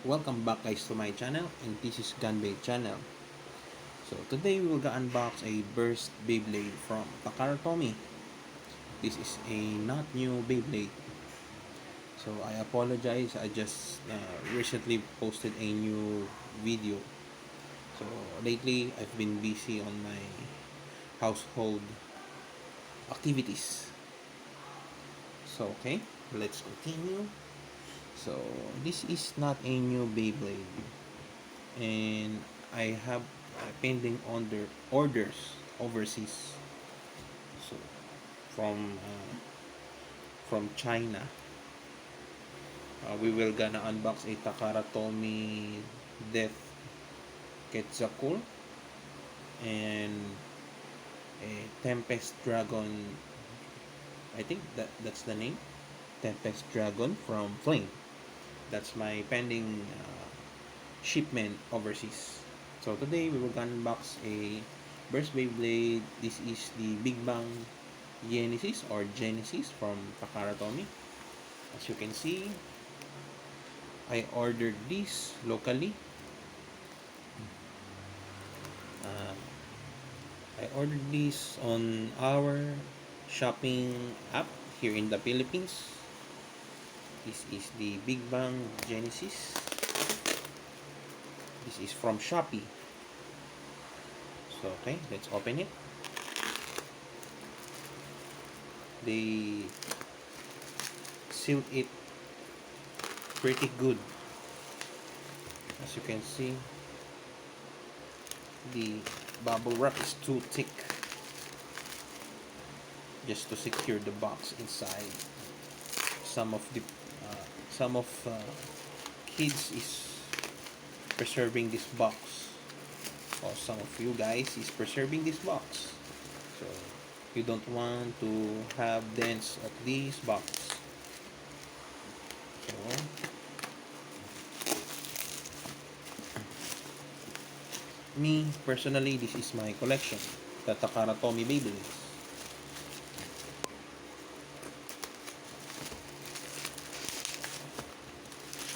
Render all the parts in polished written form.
Welcome back guys to my channel, and this is Gunblade channel. So today we will unbox a burst Beyblade from Takara Tomy. This is a not new Beyblade. So I apologize, I just recently posted a new video. So lately I've been busy on my household activities. So okay, let's continue. So this is not a new Beyblade, and I have pending orders overseas. So from China, we will gonna unbox a Takara Tomy Death Quetzalcoatl and a Tempest Dragon. I think that's the name. Tempest Dragon from Flame. That's my pending shipment overseas. So today we will unbox a Burst Beyblade. This is the Bigbang Genesis or Genesis from Takara Tomy. As you can see, I ordered this locally. Uh, I ordered this on our shopping app here in the Philippines. This is the Bigbang Genesis. This is from Shopee. So okay, let's open it. They sealed it pretty good. As you can see, the bubble wrap is too thick just to secure the box inside. Some of the kids is preserving this box, or some of you guys is preserving this box, so you don't want to have dents at this box. So me personally, this is my collection, the Takara Tomy Beyblades.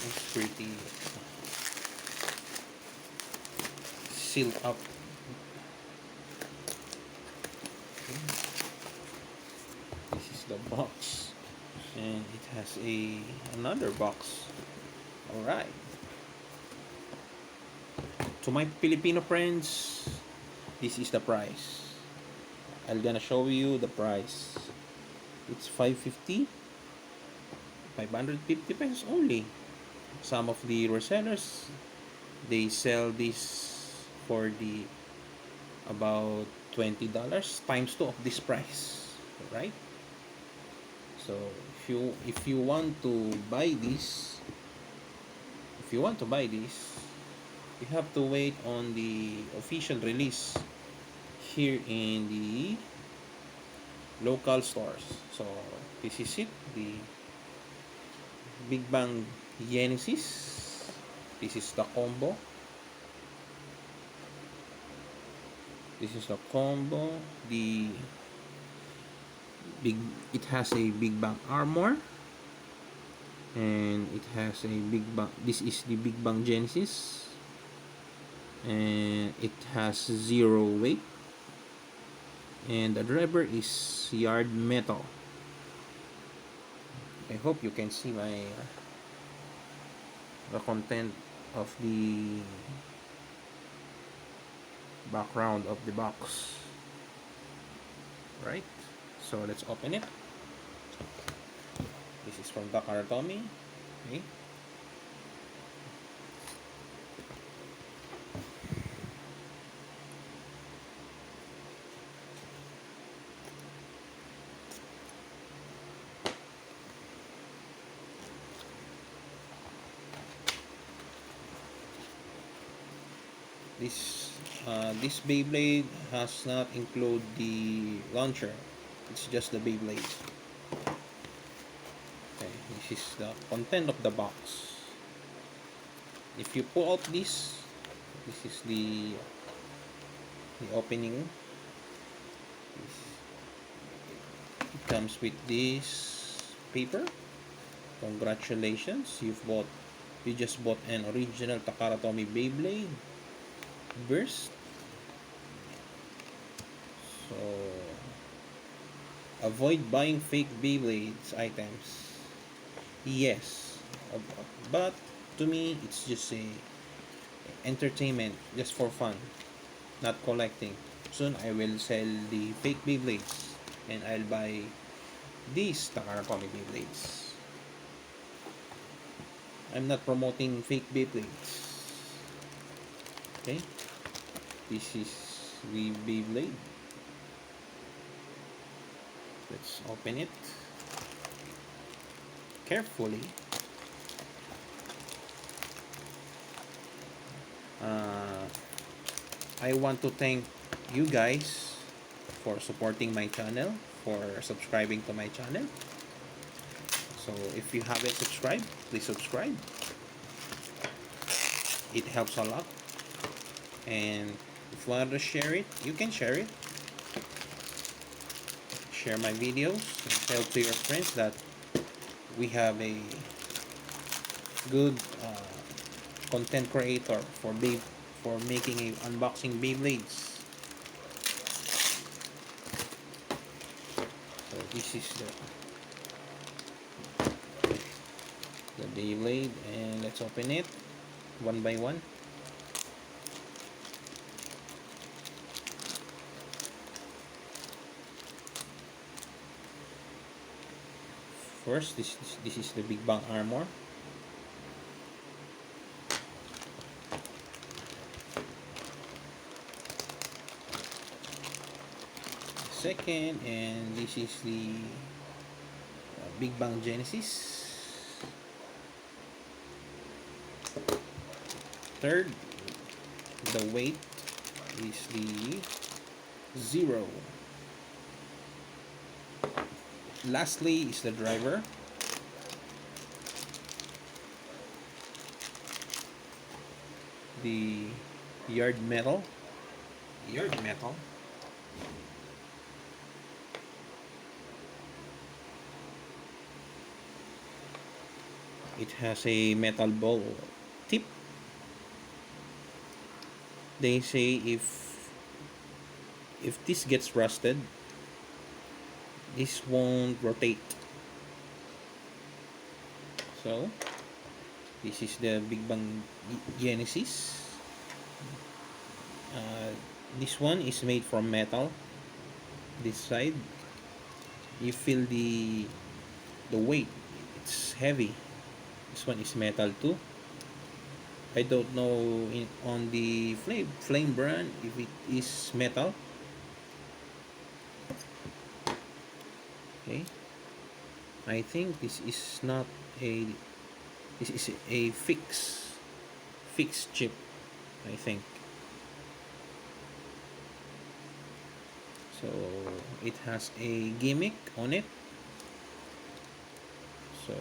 It's pretty sealed up. This is the box, and it has another box. All right. To my Filipino friends, this is the price. I'm gonna show you the price. It's 550, 550 pesos only. Some of the resellers, they sell this for the about $20 times 2 of this price, right? So if you want to buy this, you have to wait on the official release here in the local stores. So this is it, the Bigbang Genesis. This is the combo. The it has a Bigbang armor, and it has a Bigbang. This is the Bigbang Genesis, and it has 0 weight, and the driver is yard metal. I hope you can see the content of the background of the box, right? So let's open it. This is from Takara Tomy. Okay. This Beyblade has not include the launcher. It's just the Beyblade. Okay, this is the content of the box. If you pull out this is the opening. It comes with this paper. Congratulations, you've bought you just bought an original Takara Tomy Beyblade burst. So avoid buying fake Beyblades items. Yes, but to me it's just a entertainment, just for fun, not collecting. Soon I will sell the fake Beyblades and I'll buy these Takara Tomy Beyblades. I'm not promoting fake Beyblades. Okay, this is the Beyblade. Let's open it carefully. I want to thank you guys for supporting my channel, for subscribing to my channel. So if you haven't subscribed, please subscribe. It helps a lot. And if you want to share it, you can share it. Share my videos and tell to your friends that we have a good content creator for making a unboxing Beyblades. So this is the Beyblade, and let's open it one by one. First, this is the Bigbang armor. Second, and this is the Bigbang Genesis. Third, the weight is the Zero. Lastly is the driver. The yard metal. It has a metal ball tip. They say if this gets rusted, this won't rotate. So this is the Bigbang Genesis. This one is made from metal. This side, you feel the weight. It's heavy. This one is metal too. I don't know on the flame brand if it is metal. Okay, I think this is not a this is a fixed chip, I think. So it has a gimmick on it. So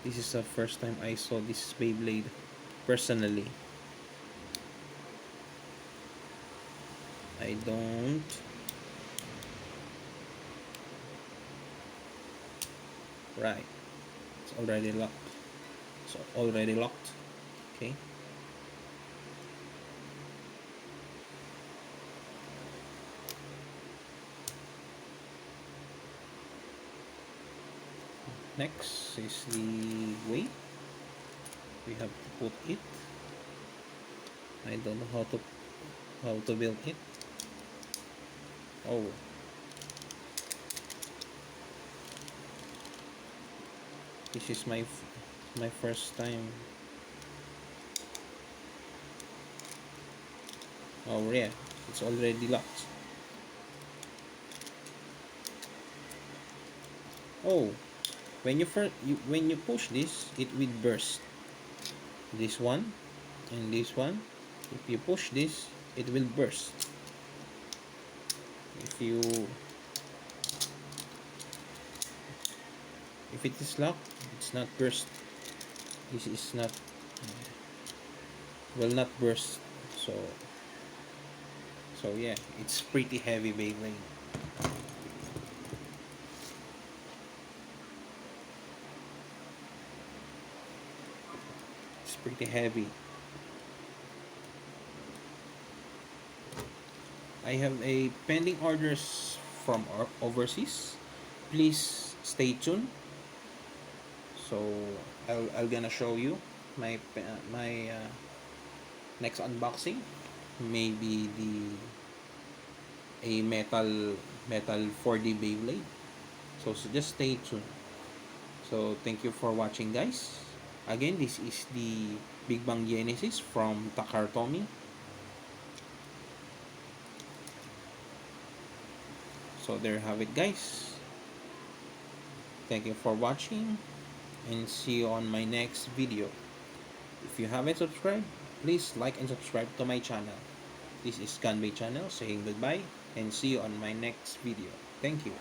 this is the first time I saw this Beyblade personally. I don't right. It's already locked. Okay. Next is the weight. We have to put it. I don't know how to build it. Oh, this is my first time. Oh yeah, it's already locked. Oh, when you push this, it will burst. This one and this one. If you push this, it will burst. If it is locked, it's not burst. This is not will not burst. So yeah, it's pretty heavy Beyblade. It's pretty heavy. I have a pending orders from overseas. Please stay tuned. So I'll gonna show you my next unboxing. Maybe the a metal 4D Beyblade. So just stay tuned. So thank you for watching, guys. Again, this is the Bigbang Genesis from Takara Tomy. So there you have it, guys. Thank you for watching and see you on my next video. If you haven't subscribed, please like and subscribe to my channel. This is Ganbei channel saying goodbye and see you on my next video. Thank you.